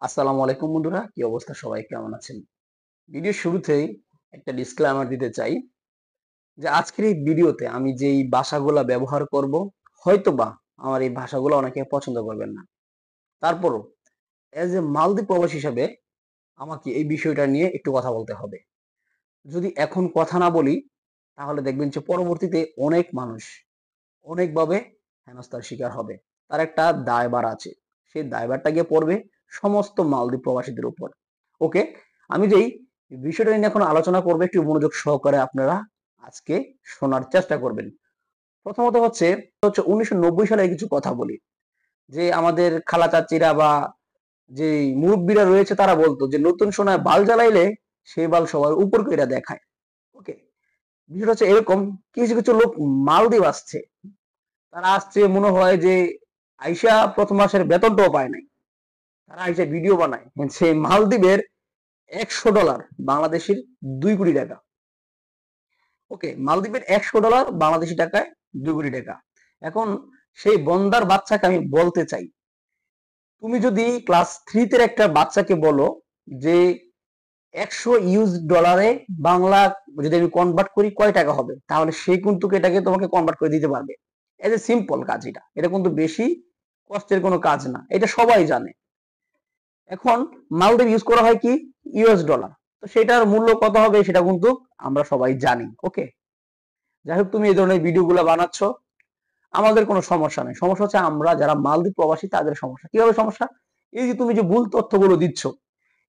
আসসালামু আলাইকুম বন্ধুরা, কি অবস্থা? সবাই কেমন আছেন? ভিডিওর শুরুতেই একটা ডিসক্লেমার দিতে চাই যে আজকের এই ভিডিওতে আমি যেই ভাষাগুলা ব্যবহার করব, হয়তোবা আমার এই ভাষাগুলো অনেকে পছন্দ করবেন না। তারপরও এজ এ মালদ্বীপ প্রবাসী হিসাবে আমাকে এই বিষয়টা নিয়ে একটু কথা বলতে হবে। যদি এখন কথা না বলি তাহলে দেখবেন যে পরবর্তীতে অনেক মানুষ অনেকভাবে হেনস্থার শিকার হবে। তার একটা দায়ভার আছে। সেই দায়ভারটা গিয়ে পড়বে সমস্ত মালদ্বীপ প্রবাসীদের উপর। ওকে, আমি যেই বিষয়টা নিয়ে এখন আলোচনা করবো একটু মনোযোগ সহকারে আপনারা আজকে শোনার চেষ্টা করবেন। প্রথমত হচ্ছে 1990 সালে কিছু কথা বলি, যে আমাদের খালা চাচিরা বা যে মুরব্বীরা রয়েছে তারা বলতো যে নতুন সোনায় বাল জ্বালাইলে সেই বাল সবার উপর কইরা দেখায়। ওকে, বিষয়টা হচ্ছে এরকম, কিছু কিছু লোক মালদ্বীপ আসছে, তারা আসছে মনে হয় যে আইসা প্রথম মাসের বেতনটাও পায় নাই, তারা আইসা ভিডিও বানায় সেই মালদ্বীপের $100 বাংলাদেশের 2 কোটি টাকা। ওকে, মালদ্বীপের $100 বাংলাদেশি টাকায় 2 কোটি টাকা। এখন সেই বন্দার বাচ্চাকে আমি বলতে চাই, তুমি যদি ক্লাস 3 তে একটা বাচ্চাকে বলো যে 100 US ডলারে বাংলা যদি আমি কনভার্ট করি কয় টাকা হবে, তাহলে সে কিন্তু এটাকে তোমাকে কনভার্ট করে দিতে পারবে। এজ এ সিম্পল কাজ, এটা কিন্তু বেশি কষ্টের কোনো কাজ না, এটা সবাই জানে। এখন মালদ্বীপ ইউজ করা হয় কি US ডলার, তো সেটার মূল্য কত হবে সেটা কিন্তু আমরা সবাই জানি। ওকে, যাই হোক, তুমি এই ধরনের ভিডিওগুলো বানাচ্ছ, আমাদের কোনো সমস্যা নেই। সমস্যা হচ্ছে আমরা যারা মালদ্বীপ প্রবাসী তাদের সমস্যা। কিভাবে সমস্যা? এই যে তুমি যে ভুল তথ্যগুলো দিচ্ছ,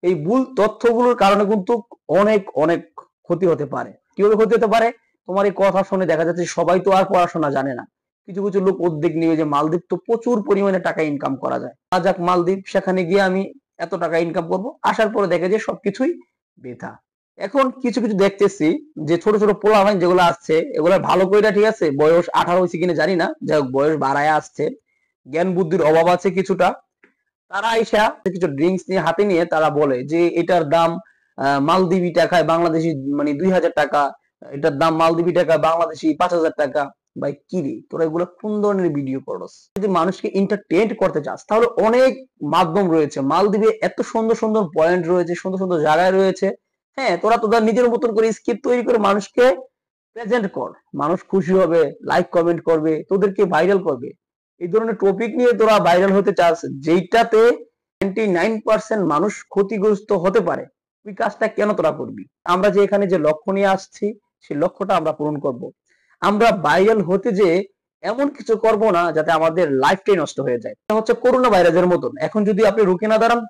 এই ভুল তথ্যগুলোর কারণে কিন্তু অনেক অনেক ক্ষতি হতে পারে। কিভাবে ক্ষতি হতে পারে? তোমার এই কথা শুনে দেখা যাচ্ছে সবাই তো আর পড়াশোনা জানে না, কিছু কিছু লোক উদ্যোগ নিয়ে যে মালদ্বীপ তো প্রচুর পরিমাণে টাকা ইনকাম করা যায়, যাক মালদ্বীপ, সেখানে গিয়ে আমি এত টাকা ইনকাম করব, আসার পরে দেখে যে সবকিছুই বৃথা। এখন কিছু কিছু দেখতেছি যে ছোট ছোট পোলাপাইন যেগুলো আসছে, এগুলো ভালো কইরা, ঠিক আছে, বয়স 18 হয়েছে কিনা জানি না, যাই হোক বয়স বাড়ায় আসছে, জ্ঞান বুদ্ধির অভাব আছে কিছুটা, তারা আইসা কিছু ড্রিঙ্কস নিয়ে হাতে নিয়ে তারা বলে যে এটার দাম মালদ্বীপি টাকায় বাংলাদেশি মানে 2,000 টাকা, এটার দাম মালদ্বীপি টাকায় বাংলাদেশি 5,000 টাকা। ভাই কি রে, তোরা এগুলো কোন ধরনের ভিডিও করস? যদি মানুষকে এন্টারটেইন করতে চাস তাহলে অনেক মাধ্যম রয়েছে। মালদ্বীপে এত সুন্দর সুন্দর পয়েন্ট রয়েছে, সুন্দর সুন্দর জায়গায় রয়েছে। হ্যাঁ, তোরা তোদের নিজের মতন করে স্ক্রিপ্ট তৈরি করে মানুষকে প্রেজেন্ট কর, মানুষ খুশি হবে, লাইক কমেন্ট করবে, তোদেরকে ভাইরাল করবে। এই ধরনের টপিক নিয়ে তোরা ভাইরাল হতে চাস যেইটাতে 99% মানুষ ক্ষতিগ্রস্ত হতে পারে, ওই কাজটা কেন তোরা করবি? আমরা যে এখানে যে লক্ষ্য নিয়ে আসছি সেই লক্ষ্যটা আমরা পূরণ করব। আমরা ভাইরাল হতে যে এমন কিছু করব না যাতে আমাদের লাইফটাই নষ্ট হয়ে যায়। এটা হচ্ছে করোনা ভাইরাসের মতন, এখন যদি আপনি রুখে না দাঁড়ান